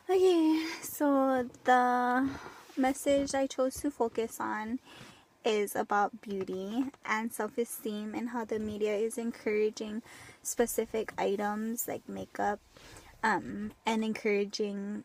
Okay, so the message I chose to focus on is about beauty and self-esteem and how the media is encouraging specific items like makeup, and encouraging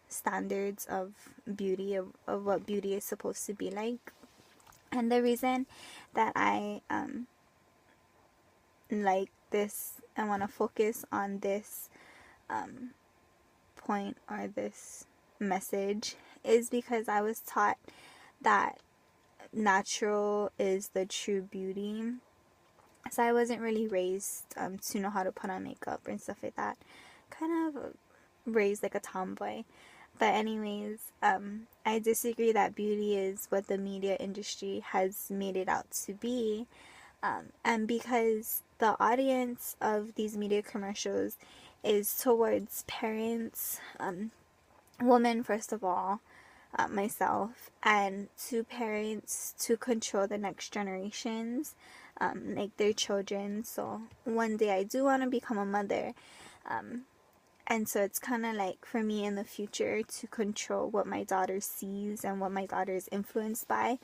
standards of beauty, of what beauty is supposed to be like. And the reason that I like this and want to focus on this point or this message is because I was taught that natural is the true beauty. So I wasn't really raised to know how to put on makeup and stuff like that. Kind of raised like a tomboy. But anyways, I disagree that beauty is what the media industry has made it out to be. And because the audience of these media commercials is towards parents, women first of all, myself, and to parents to control the next generations, like their children. So one day I do want to become a mother, and so it's kind of like for me in the future to control what my daughter sees and what my daughter is influenced by,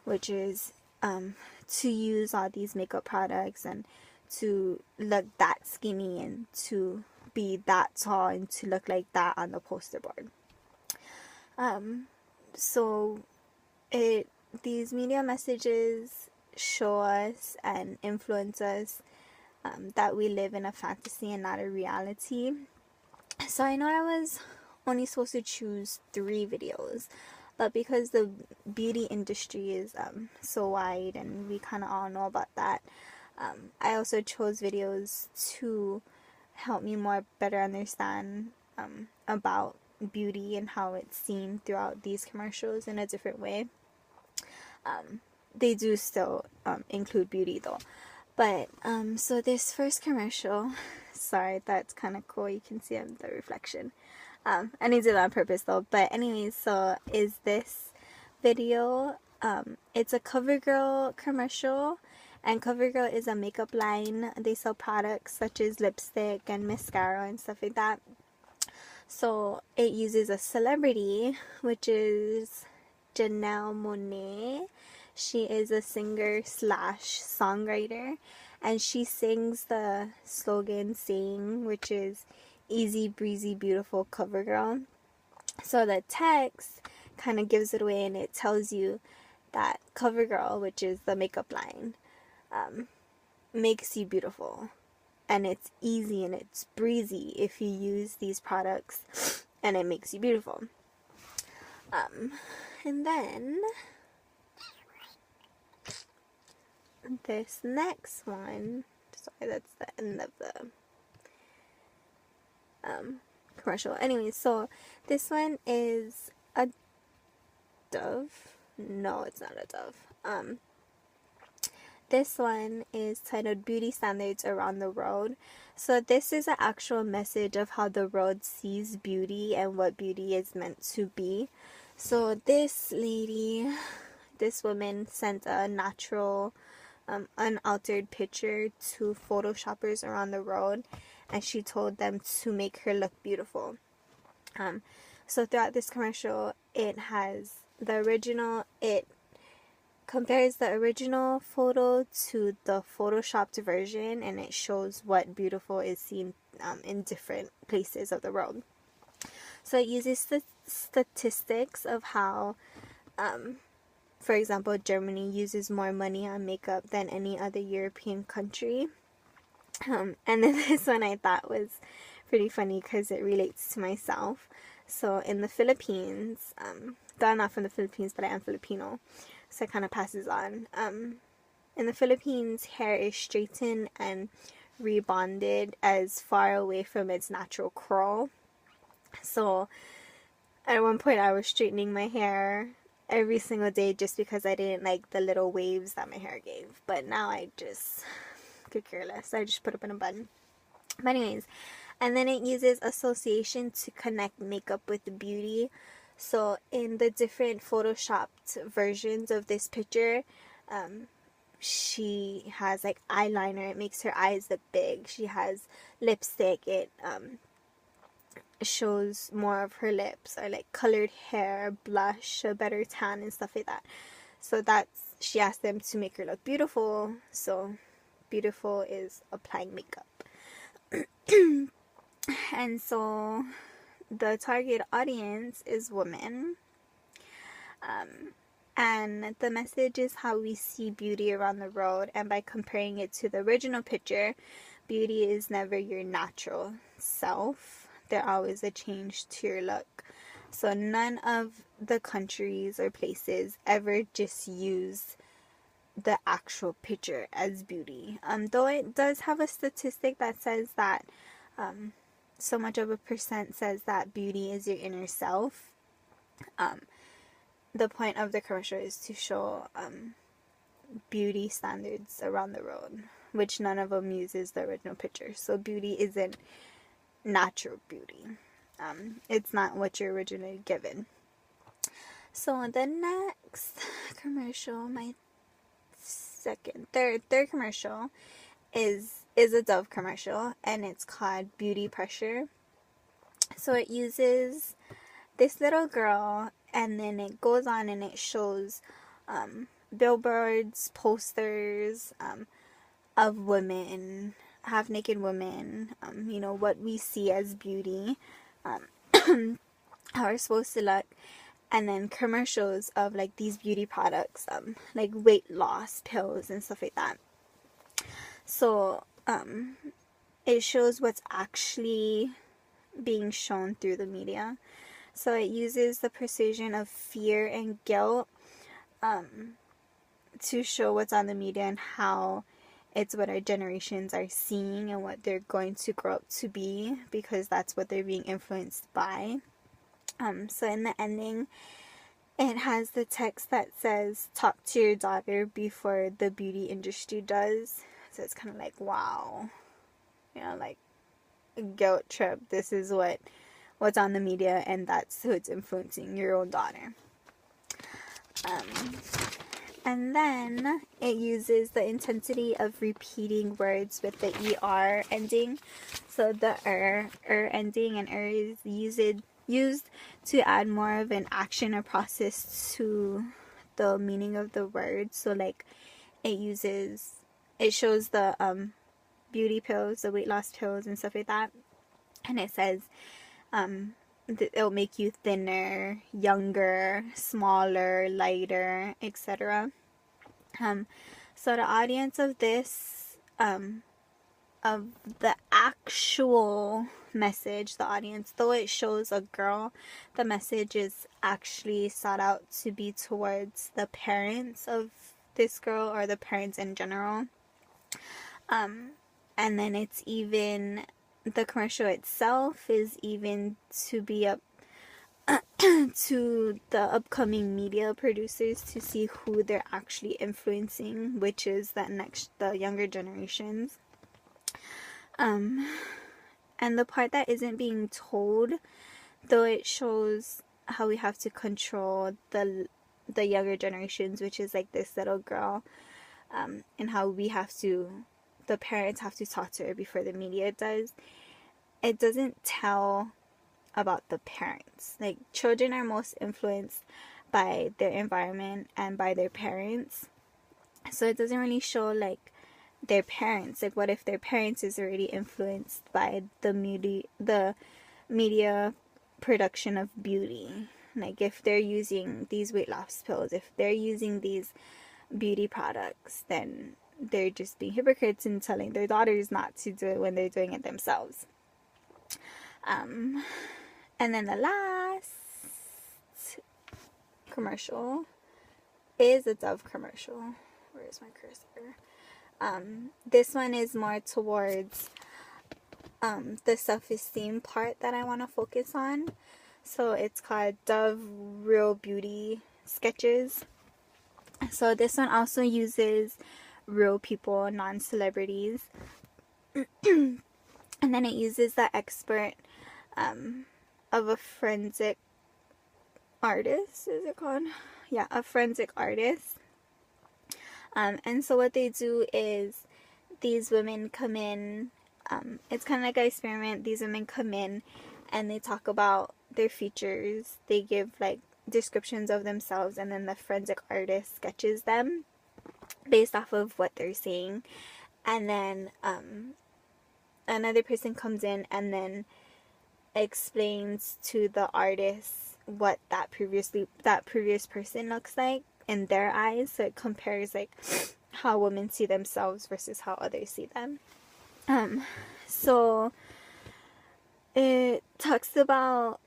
which is to use all these makeup products and to look that skinny and to be that tall and to look like that on the poster board. So it these media messages show us and influence us that we live in a fantasy and not a reality. So I know I was only supposed to choose 3 videos, but because the beauty industry is so wide and we kind of all know about that, I also chose videos to help me more better understand about beauty and how it's seen throughout these commercials in a different way. They do still include beauty though. But so this first commercial, sorry, that's kind of cool. You can see the reflection. I did it on purpose though. But anyways, so is this video? It's a CoverGirl commercial, and CoverGirl is a makeup line. They sell products such as lipstick and mascara and stuff like that. So it uses a celebrity, which is Janelle Monáe. She is a singer slash songwriter, and she sings the slogan saying, which is easy breezy beautiful CoverGirl. So the text kind of gives it away, and it tells you that CoverGirl, which is the makeup line, makes you beautiful, and it's easy and it's breezy if you use these products, and it makes you beautiful. And then this next one, sorry, that's the end of the commercial. Anyway, so this one is a dove. No, it's not a dove. This one is titled Beauty Standards Around the Road. So this is an actual message of how the road sees beauty and what beauty is meant to be. So this lady, this woman sent a natural, unaltered picture to photoshoppers around the road, and she told them to make her look beautiful. So throughout this commercial, it has the original, it compares the original photo to the photoshopped version, and it shows what beautiful is seen in different places of the world. So it uses the statistics of how, for example, Germany uses more money on makeup than any other European country. And then this one I thought was pretty funny because it relates to myself. So in the Philippines, though I'm not from the Philippines, but I am Filipino, so it kind of passes on. In the Philippines, hair is straightened and rebonded as far away from its natural curl. So at one point I was straightening my hair every single day just because I didn't like the little waves that my hair gave. But now I just could care less. I just put up in a bun. But anyways, and then it uses association to connect makeup with beauty. So in the different photoshopped versions of this picture, she has like eyeliner. It makes her eyes look big. She has lipstick. It shows more of her lips, or like colored hair, blush, a better tan, and stuff like that. So she asked them to make her look beautiful. So beautiful is applying makeup. And so the target audience is women. And the message is how we see beauty around the world, and by comparing it to the original picture, beauty is never your natural self. There's always a change to your look. So none of the countries or places ever just use the actual picture as beauty. Though it does have a statistic that says that so much of a percent says that beauty is your inner self. The point of the commercial is to show beauty standards around the world, which none of them uses the original picture. So beauty isn't natural beauty. It's not what you're originally given. So the next commercial, my third commercial is a Dove commercial, and it's called Beauty Pressure. So it uses this little girl, and then it goes on and it shows billboards, posters of women, half naked women, what we see as beauty, how we're supposed to look, and then commercials of like these beauty products, like weight loss pills and stuff like that. So it shows what's actually being shown through the media. So it uses the precision of fear and guilt to show what's on the media and how it's what our generations are seeing and what they're going to grow up to be, because that's what they're being influenced by. So in the ending, it has the text that says, "Talk to your daughter before the beauty industry does." So it's kind of like, wow, like a guilt trip. This is what's on the media, and that's who it's influencing, your own daughter. And then it uses the intensity of repeating words with the ER ending. So the ending and is used to add more of an action or process to the meaning of the word. So like it shows the beauty pills, the weight loss pills and stuff like that. And it says it'll make you thinner, younger, smaller, lighter, etc. So the audience of this, of the actual message, the audience, though it shows a girl, the message is actually sought out to be towards the parents of this girl, or the parents in general. And then it's even, the commercial itself is even to be up to the upcoming media producers to see who they're actually influencing, which is the younger generations. And the part that isn't being told, though it shows how we have to control the younger generations, which is like this little girl, and how the parents have to talk to her before the media does. It doesn't tell about the parents. Like, children are most influenced by their environment and by their parents. So it doesn't really show like their parents. Like, what if their parents is already influenced by the media production of beauty? Like, if they're using these weight loss pills, if they're using these beauty products, then they're just being hypocrites and telling their daughters not to do it when they're doing it themselves. And then the last commercial is a Dove commercial. Where's my cursor? This one is more towards the self-esteem part that I want to focus on. So it's called Dove Real Beauty Sketches. So this one also uses real people, non-celebrities. And then it uses the expert of a forensic artist, is it called? Yeah, a forensic artist. And so what they do is these women come in, it's kind of like an experiment. These women come in and they talk about their features. They give like descriptions of themselves, and then the forensic artist sketches them based off of what they're saying. And then another person comes in and then explains to the artist what that previous person looks like in their eyes. So it compares like how women see themselves versus how others see them. So it talks about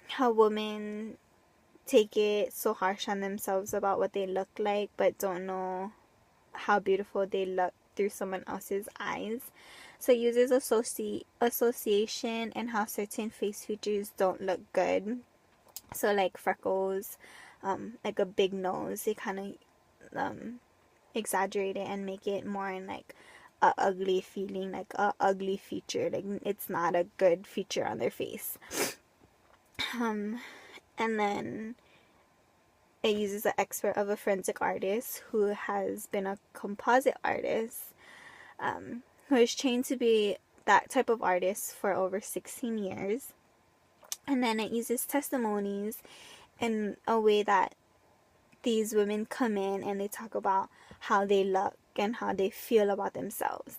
how women take it so harsh on themselves about what they look like, but don't know how beautiful they look through someone else's eyes. So it uses association and how certain face features don't look good. So like freckles, like a big nose, they kind of exaggerate it and make it more in like a ugly feeling, like a ugly feature, like it's not a good feature on their face. And then it uses an expert of a forensic artist who has been a composite artist, who is trained to be that type of artist for over 16 years. And then it uses testimonies in a way that these women come in and they talk about how they look and how they feel about themselves,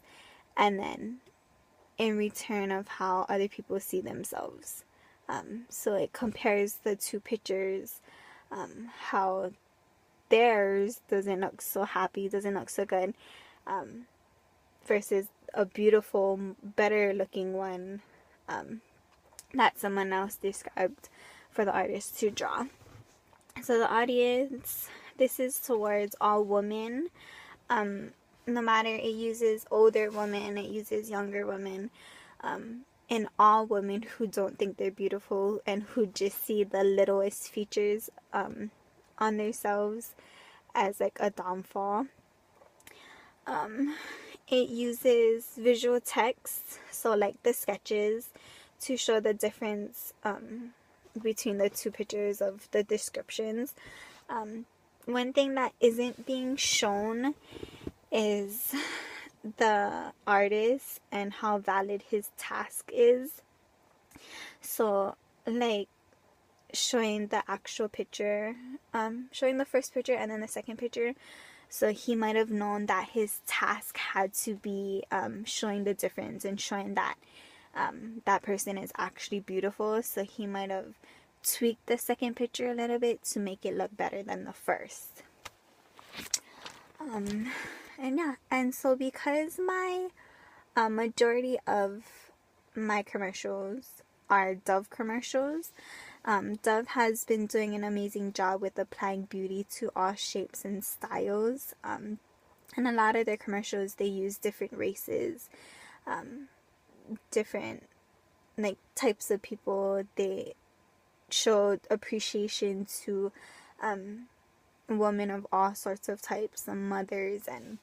and then in return of how other people see themselves. So it compares the two pictures, how theirs doesn't look so happy, doesn't look so good, versus a beautiful, better looking one that someone else described for the artist to draw. So the audience, this is towards all women. No matter, it uses older women, it uses younger women, and all women who don't think they're beautiful and who just see the littlest features on themselves as like a downfall. It uses visual text, so like the sketches, to show the difference between the two pictures of the descriptions. One thing that isn't being shown is the artist and how valid his task is. So like showing the actual picture, showing the first picture and then the second picture. So he might have known that his task had to be showing the difference and showing that that person is actually beautiful. So he might have tweaked the second picture a little bit to make it look better than the first. And yeah, and so because my majority of my commercials are Dove commercials, Dove has been doing an amazing job with applying beauty to all shapes and styles. And a lot of their commercials, they use different races, different like types of people. They showed appreciation to women of all sorts of types and mothers and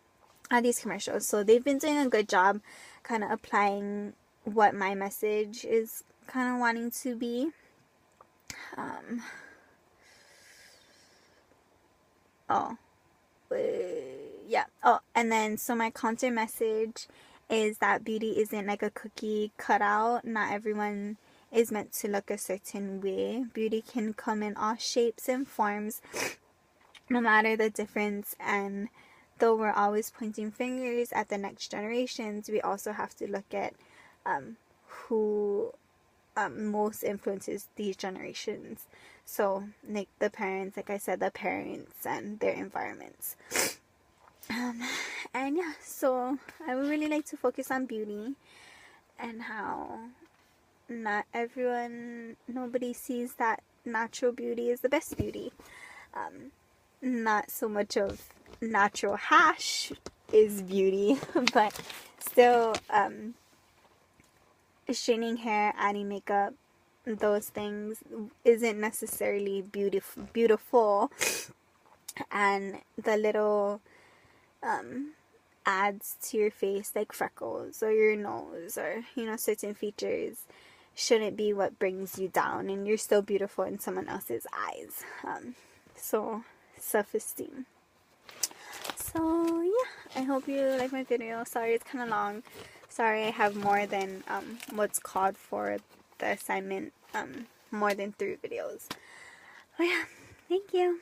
all these commercials. So they've been doing a good job kind of applying what my message is kind of wanting to be. And then so my counter message is that beauty isn't like a cookie cutout. Not everyone is meant to look a certain way. Beauty can come in all shapes and forms, no matter the difference. And though we're always pointing fingers at the next generations, we also have to look at who most influences these generations. So like the parents, like I said, the parents and their environments. And yeah, so I would really like to focus on beauty and how nobody sees that natural beauty is the best beauty. Not so much of natural hash is beauty, but still straightening hair, adding makeup, those things isn't necessarily beautiful. And the little adds to your face, like freckles or your nose or certain features, shouldn't be what brings you down, and you're still beautiful in someone else's eyes. So self-esteem. So yeah, I hope you like my video. Sorry it's kind of long. Sorry I have more than what's called for the assignment more than 3 videos. Oh yeah, thank you.